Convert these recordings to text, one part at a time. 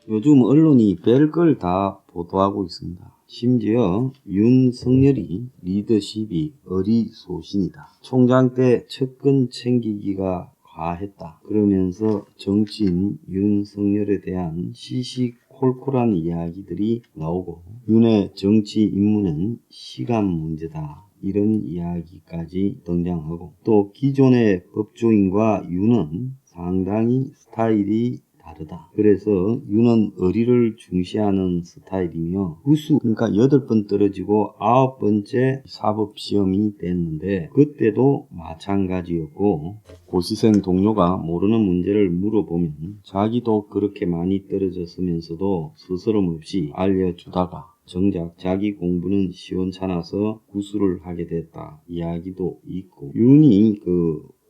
요즘 언론이 별걸 다 보도하고 있습니다. 심지어 윤석열이 리더십이 어리소신이다. 총장 때 측근 챙기기가 과했다. 그러면서 정치인 윤석열에 대한 시시콜콜한 이야기들이 나오고 윤의 정치 임무는 시간 문제다. 이런 이야기까지 등장하고 또 기존의 법조인과 윤은 상당히 스타일이 다르다. 그래서 윤은 의리를 중시하는 스타일이며 구수 그러니까 8번 떨어지고 9번째 사법시험이 됐는데 그때도 마찬가지였고 고시생 동료가 모르는 문제를 물어보면 자기도 그렇게 많이 떨어졌으면서도 스스럼 없이 알려주다가 정작 자기 공부는 시원찮아서 구술을 하게 됐다 이야기도 있고 윤이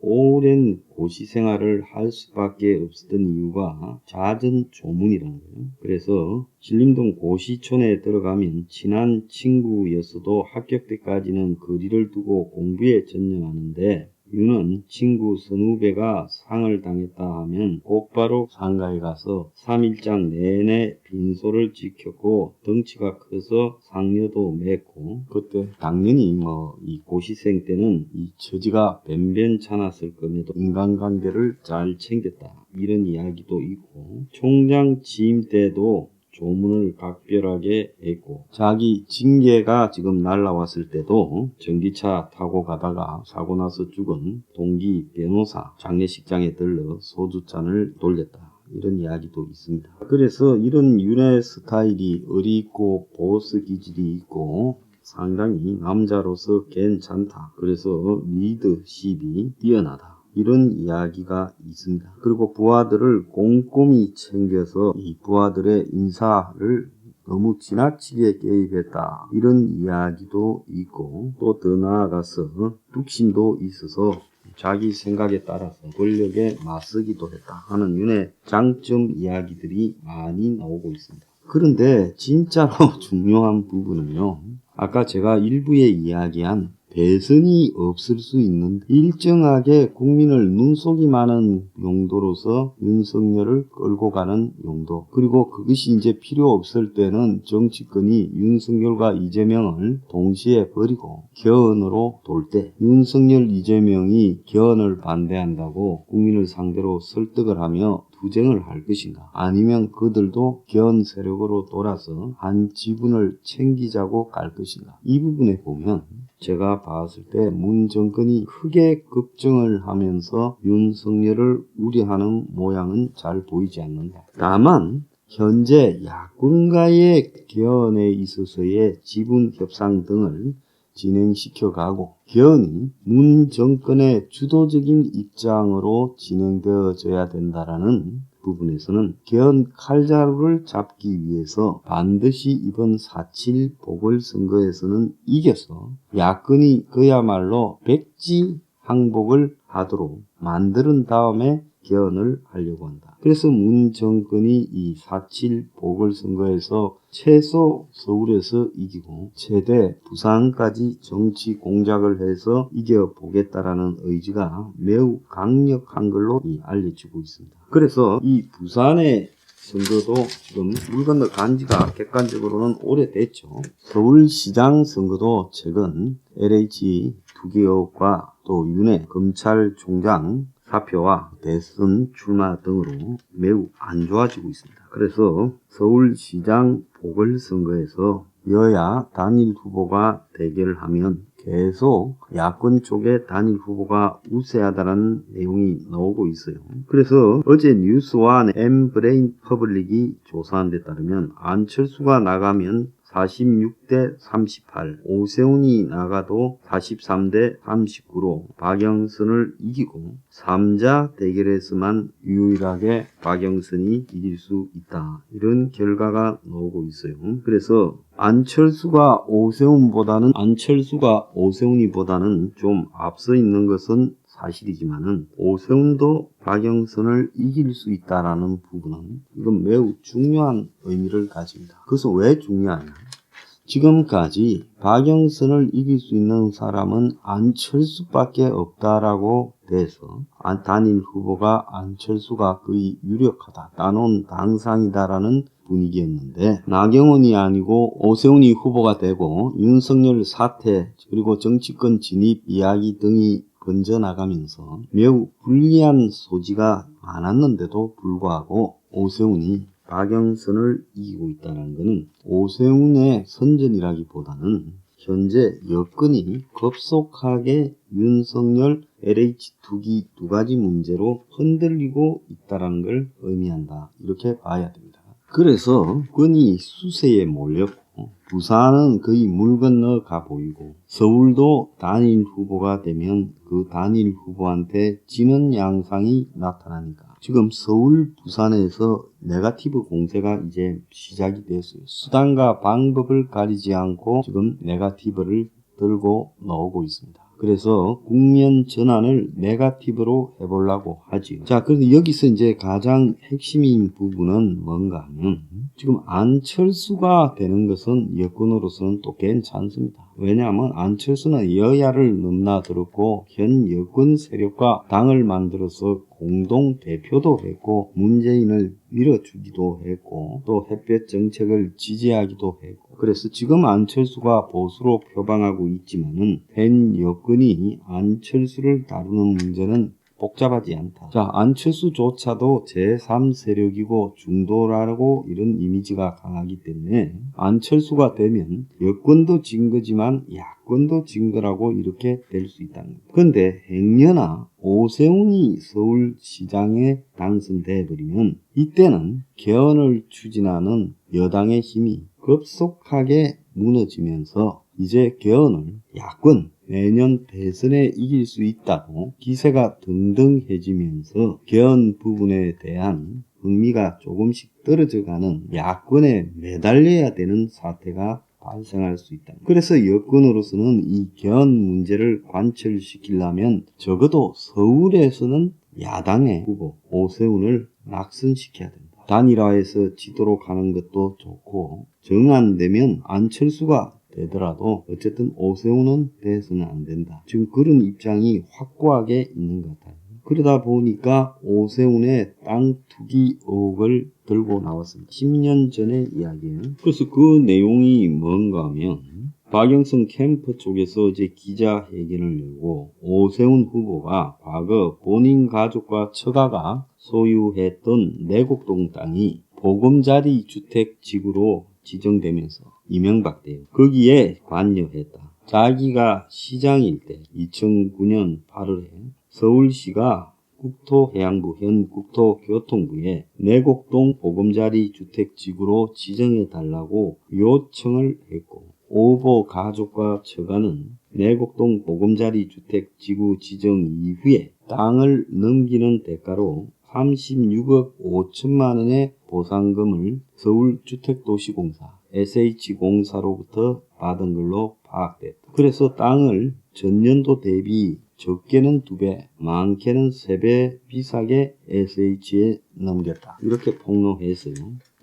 오랜 고시 생활을 할 수밖에 없었던 이유가 잦은 조문이라는 거예요. 그래서 신림동 고시촌에 들어가면 친한 친구였어도 합격 때까지는 거리를 두고 공부에 전념하는데 윤은 친구 선후배가 상을 당했다 하면 곧바로 상가에 가서 3일장 내내 빈소를 지켰고 덩치가 커서 상녀도 맺고 그때 당연히 이 고시생 때는 이 처지가 변변찮았을 겁니다. 인간관계를 잘 챙겼다. 이런 이야기도 있고 총장 취임 때도 조문을 각별하게 했고 자기 징계가 지금 날라왔을 때도 전기차 타고 가다가 사고 나서 죽은 동기 변호사 장례식장에 들러 소주잔을 돌렸다. 이런 이야기도 있습니다. 그래서 이런 윤의 스타일이 어리있고 보스 기질이 있고 상당히 남자로서 괜찮다. 그래서 리더십이 뛰어나다. 이런 이야기가 있습니다. 그리고 부하들을 꼼꼼히 챙겨서 이 부하들의 인사를 너무 지나치게 개입했다. 이런 이야기도 있고 또 더 나아가서 뚝심도 있어서 자기 생각에 따라서 권력에 맞서기도 했다 하는 윤의 장점 이야기들이 많이 나오고 있습니다. 그런데 진짜로 중요한 부분은요. 아까 제가 일부에 이야기한 대선이 없을 수 있는 일정하게 국민을 눈속이 많은 용도로서 윤석열을 끌고 가는 용도 그리고 그것이 이제 필요 없을 때는 정치권이 윤석열과 이재명을 동시에 버리고 개헌으로 돌 때 윤석열 이재명이 개헌을 반대한다고 국민을 상대로 설득을 하며 투쟁을 할 것인가 아니면 그들도 개헌 세력으로 돌아서 한 지분을 챙기자고 갈 것인가 이 부분에 보면 제가 봤을 때 문 정권이 크게 걱정을 하면서 윤석열을 우려하는 모양은 잘 보이지 않는다. 다만 현재 야권과의 개헌에 있어서의 지분 협상 등을 진행시켜가고 개헌이 문 정권의 주도적인 입장으로 진행되어져야 된다라는 부분에서는 개헌 칼자루를 잡기 위해서 반드시 이번 4.7 보궐선거에서는 이겨서 야권이 그야말로 백지항복을 하도록 만드는 다음에 개헌을 하려고 한다. 그래서 문 정권이 이 4.7 보궐선거에서 최소 서울에서 이기고 최대 부산까지 정치 공작을 해서 이겨보겠다라는 의지가 매우 강력한 걸로 알려지고 있습니다. 그래서 이 부산의 선거도 지금 물 건너 간 지가 객관적으로는 오래됐죠. 서울시장 선거도 최근 LH 투기업과 또 윤핵 검찰총장 사표와 대선 출마 등으로 매우 안 좋아지고 있습니다. 그래서 서울시장 보궐선거에서 여야 단일 후보가 대결을 하면 계속 야권 쪽의 단일 후보가 우세하다는 내용이 나오고 있어요. 그래서 어제 뉴스와 엠브레인 퍼블릭이 조사한 데 따르면 안철수가 나가면 46대 38, 오세훈이 나가도 43대 39로 박영선을 이기고 3자 대결에서만 유일하게 박영선이 이길 수 있다. 이런 결과가 나오고 있어요. 그래서 안철수가 오세훈이보다는 좀 앞서 있는 것은 사실이지만은 오세훈도 박영선을 이길 수 있다라는 부분은 이건 매우 중요한 의미를 가집니다. 그것은 왜 중요하냐? 지금까지 박영선을 이길 수 있는 사람은 안철수밖에 없다라고 돼서 단일 후보가 안철수가 거의 유력하다, 단원 당상이다라는 분위기였는데, 나경원이 아니고 오세훈이 후보가 되고 윤석열 사퇴 그리고 정치권 진입 이야기 등이 번져나가면서 매우 불리한 소지가 많았는데도 불구하고 오세훈이 박영선을 이기고 있다는 것은 오세훈의 선전이라기보다는 현재 여건이 급속하게 윤석열, LH 두 가지 문제로 흔들리고 있다는 걸 의미한다, 이렇게 봐야 됩니다. 그래서 권이 수세에 몰렸고 부산은 거의 물 건너 가 보이고 서울도 단일 후보가 되면 그 단일 후보한테 지는 양상이 나타나니까 지금 서울, 부산에서 네거티브 공세가 이제 시작이 됐어요. 수단과 방법을 가리지 않고 지금 네거티브를 들고 나오고 있습니다. 그래서 국면 전환을 네거티브로 해보려고 하지요. 자, 그런데 여기서 이제 가장 핵심인 부분은 뭔가 하면 지금 안철수가 되는 것은 여권으로서는 또 괜찮습니다. 왜냐하면 안철수는 여야를 넘나들었고 현 여권 세력과 당을 만들어서 공동 대표도 했고 문재인을 밀어주기도 했고 또 햇볕 정책을 지지하기도 했고, 그래서 지금 안철수가 보수로 표방하고 있지만은 현 여건이 안철수를 다루는 문제는 복잡하지 않다. 자, 안철수조차도 제3세력이고 중도라고 이런 이미지가 강하기 때문에 안철수가 되면 여권도 진 거지만 야권도 진 거라고 이렇게 될 수 있다는 겁니다. 그런데 행여나 오세훈이 서울시장에 당선돼 버리면 이때는 개헌을 추진하는 여당의 힘이 급속하게 무너지면서 이제 개헌을 야권 내년 대선에 이길 수 있다고 기세가 등등해지면서 개헌 부분에 대한 흥미가 조금씩 떨어져가는 야권에 매달려야 되는 사태가 발생할 수 있다. 그래서 여권으로서는 이 개헌 문제를 관철시키려면 적어도 서울에서는 야당의 후보 오세훈을 낙선시켜야 된다. 단일화해서 지도로 가는 것도 좋고 정 안 되면 안철수가 되더라도 어쨌든 오세훈은 돼서는 안 된다. 지금 그런 입장이 확고하게 있는 것 같아요. 그러다 보니까 오세훈의 땅 투기 의혹을 들고 나왔습니다. 10년 전의 이야기예요. 그래서 그 내용이 뭔가 하면 박영선 캠프 쪽에서 이제 기자회견을 열고 오세훈 후보가 과거 본인 가족과 처가가 소유했던 내곡동 땅이 보금자리 주택 지구로 지정되면서 이명박 때 거기에 관여했다. 자기가 시장일 때 2009년 8월에 서울시가 국토해양부 현 국토교통부에 내곡동 보금자리 주택지구로 지정해달라고 요청을 했고 오보 가족과 처가는 내곡동 보금자리 주택지구 지정 이후에 땅을 넘기는 대가로 36억 5천만 원의 보상금을 서울주택도시공사 SH공사로부터 받은 걸로 파악됐다. 그래서 땅을 전년도 대비 적게는 2배, 많게는 3배 비싸게 SH에 넘겼다. 이렇게 폭로했어요.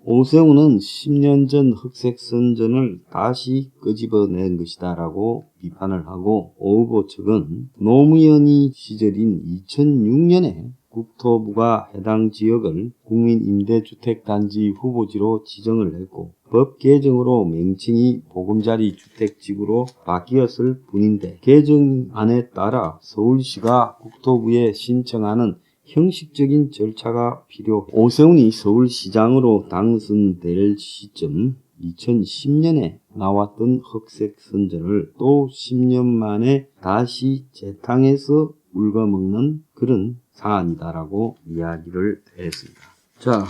오세훈은 10년 전 흑색 선전을 다시 끄집어낸 것이다 라고 비판을 하고 오 후보 측은 노무현이 시절인 2006년에 국토부가 해당 지역을 국민임대주택단지 후보지로 지정을 했고 법 개정으로 명칭이 보금자리 주택지구로 바뀌었을 뿐인데 개정안에 따라 서울시가 국토부에 신청하는 형식적인 절차가 필요해. 오세훈이 서울시장으로 당선될 시점 2010년에 나왔던 흑색 선전을 또 10년 만에 다시 재탕해서 울거먹는 그런 사안이다라고 이야기를 했습니다. 자,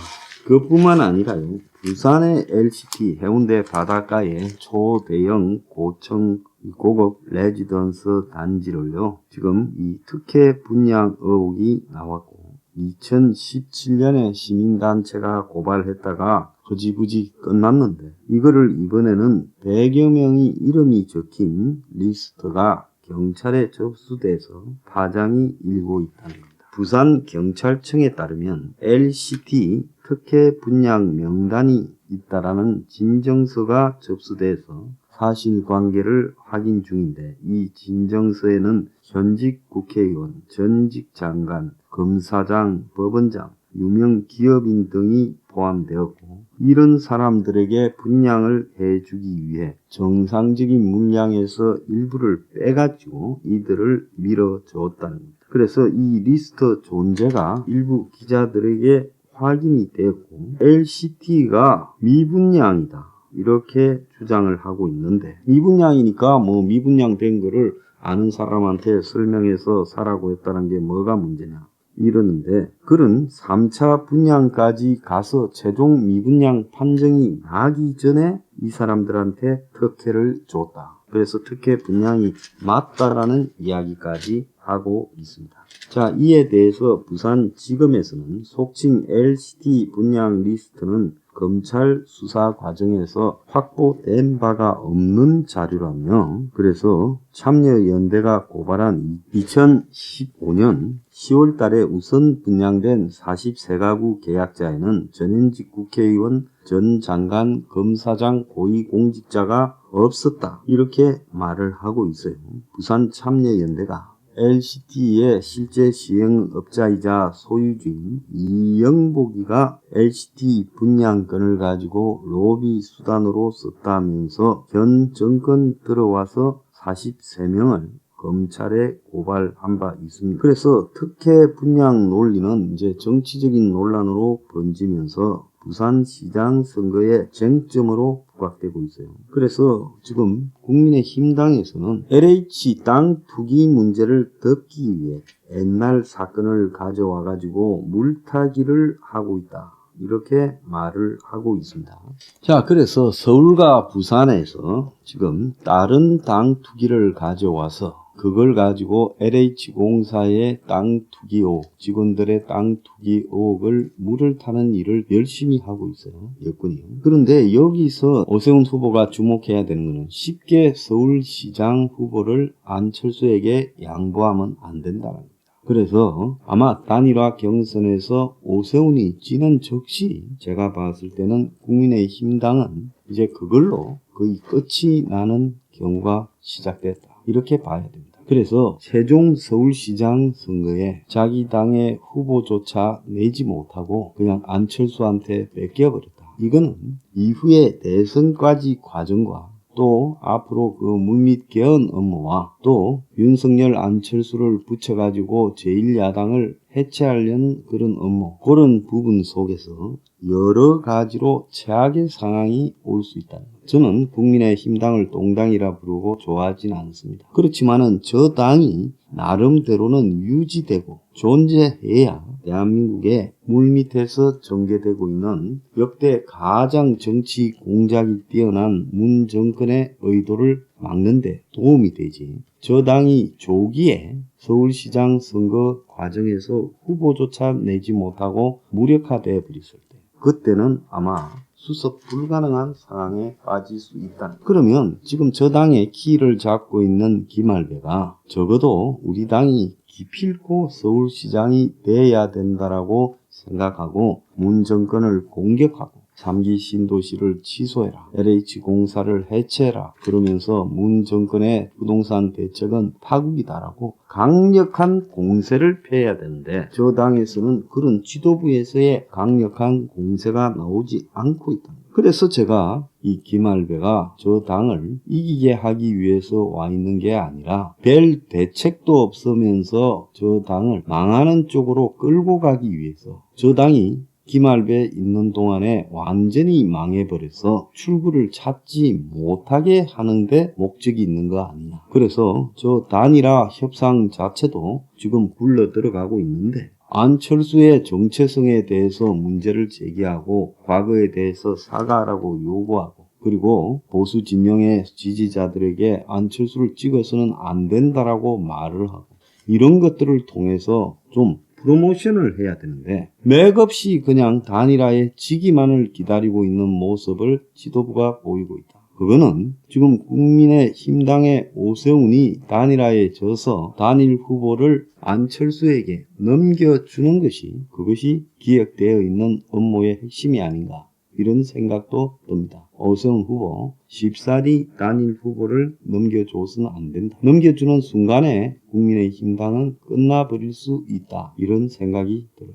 그뿐만 아니라요. 부산의 LCT 해운대 바닷가에 초대형 고층 고급 레지던스 단지를요. 지금 이 특혜 분양 의혹이 나왔고 2017년에 시민단체가 고발했다가 흐지부지 끝났는데 이거를 이번에는 100여 명이 이름이 적힌 리스트가 경찰에 접수돼서 파장이 일고 있다는 겁니다. 부산경찰청에 따르면 LCT 특혜 분양 명단이 있다라는 진정서가 접수돼서 사실관계를 확인 중인데 이 진정서에는 현직 국회의원, 전직 장관, 검사장, 법원장, 유명 기업인 등이 포함되었고 이런 사람들에게 분양을 해주기 위해 정상적인 물량에서 일부를 빼가지고 이들을 밀어주었다는 겁니다. 그래서 이 리스트 존재가 일부 기자들에게 확인이 되었고 LCT가 미분양이다 이렇게 주장을 하고 있는데 미분양이니까 뭐 미분양된 거를 아는 사람한테 설명해서 사라고 했다는 게 뭐가 문제냐 이러는데 그런 3차 분양까지 가서 최종 미분양 판정이 나기 전에 이 사람들한테 특혜를 줬다. 그래서 특혜 분양이 맞다라는 이야기까지 하고 있습니다. 자, 이에 대해서 부산지검에서는 속칭 LCT 분양 리스트는 검찰 수사 과정에서 확보된 바가 없는 자료라며 그래서 참여연대가 고발한 2015년 10월 달에 우선 분양된 43가구 계약자에는 전현직 국회의원, 전 장관, 검사장, 고위공직자가 없었다. 이렇게 말을 하고 있어요. 부산 참여연대가 LCT의 실제 시행업자이자 소유주인 이영복이가 LCT 분양권을 가지고 로비 수단으로 썼다면서 현 정권 들어와서 43명을 검찰에 고발한 바 있습니다. 그래서 특혜 분양 논리는 이제 정치적인 논란으로 번지면서 부산시장 선거의 쟁점으로 부각되고 있어요. 그래서 지금 국민의힘당에서는 LH 땅 투기 문제를 덮기 위해 옛날 사건을 가져와 가지고 물타기를 하고 있다. 이렇게 말을 하고 있습니다. 자, 그래서 서울과 부산에서 지금 다른 땅 투기를 가져와서 그걸 가지고 LH공사의 땅 투기 의혹, 직원들의 땅 투기 의혹을 물을 타는 일을 열심히 하고 있어요. 여건이요. 그런데 여기서 오세훈 후보가 주목해야 되는 것은 쉽게 서울시장 후보를 안철수에게 양보하면 안 된다는 겁니다. 그래서 아마 단일화 경선에서 오세훈이 지는 적시 제가 봤을 때는 국민의힘당은 이제 그걸로 거의 끝이 나는 경우가 시작됐다. 이렇게 봐야 됩니다. 그래서 최종 서울시장 선거에 자기 당의 후보조차 내지 못하고 그냥 안철수한테 뺏겨버렸다. 이거는 이후에 대선까지 과정과 또 앞으로 그 물밑 개헌 업무와 또 윤석열 안철수를 붙여가지고 제1야당을 해체하려는 그런 업무 그런 부분 속에서 여러 가지로 최악의 상황이 올 수 있다는 거예요. 저는 국민의힘당을 똥당이라 부르고 좋아하진 않습니다. 그렇지만은 저 당이 나름대로는 유지되고 존재해야 대한민국의 물밑에서 전개되고 있는 역대 가장 정치 공작이 뛰어난 문 정권의 의도를 막는데 도움이 되지. 저 당이 조기에 서울시장 선거 과정에서 후보조차 내지 못하고 무력화되어 버렸을 때 그때는 아마 수습 불가능한 상황에 빠질 수 있다. 그러면 지금 저 당의 키를 잡고 있는 김할배가 적어도 우리 당이 기필코 서울시장이 돼야 된다라고 생각하고 문 정권을 공격하고 3기 신도시를 취소해라. LH공사를 해체해라. 그러면서 문 정권의 부동산 대책은 파국이다라고 강력한 공세를 펴야 되는데 저 당에서는 그런 지도부에서의 강력한 공세가 나오지 않고 있다. 그래서 제가 이 김할배가 저 당을 이기게 하기 위해서 와 있는 게 아니라 별 대책도 없으면서 저 당을 망하는 쪽으로 끌고 가기 위해서 저 당이 김할배 있는 동안에 완전히 망해버려서 출구를 찾지 못하게 하는데 목적이 있는 거 아니냐. 그래서 저 단일화 협상 자체도 지금 굴러 들어가고 있는데 안철수의 정체성에 대해서 문제를 제기하고 과거에 대해서 사과하라고 요구하고 그리고 보수 진영의 지지자들에게 안철수를 찍어서는 안 된다라고 말을 하고 이런 것들을 통해서 좀 프로모션을 해야 되는데 맥없이 그냥 단일화에 지기만을 기다리고 있는 모습을 지도부가 보이고 있다. 그거는 지금 국민의힘당의 오세훈이 단일화에 져서 단일 후보를 안철수에게 넘겨주는 것이 그것이 기획되어 있는 업무의 핵심이 아닌가 이런 생각도 듭니다. 오세훈 후보 쉽사리 단일 후보를 넘겨줘서는 안 된다. 넘겨주는 순간에 국민의힘당은 끝나버릴 수 있다. 이런 생각이 들어요.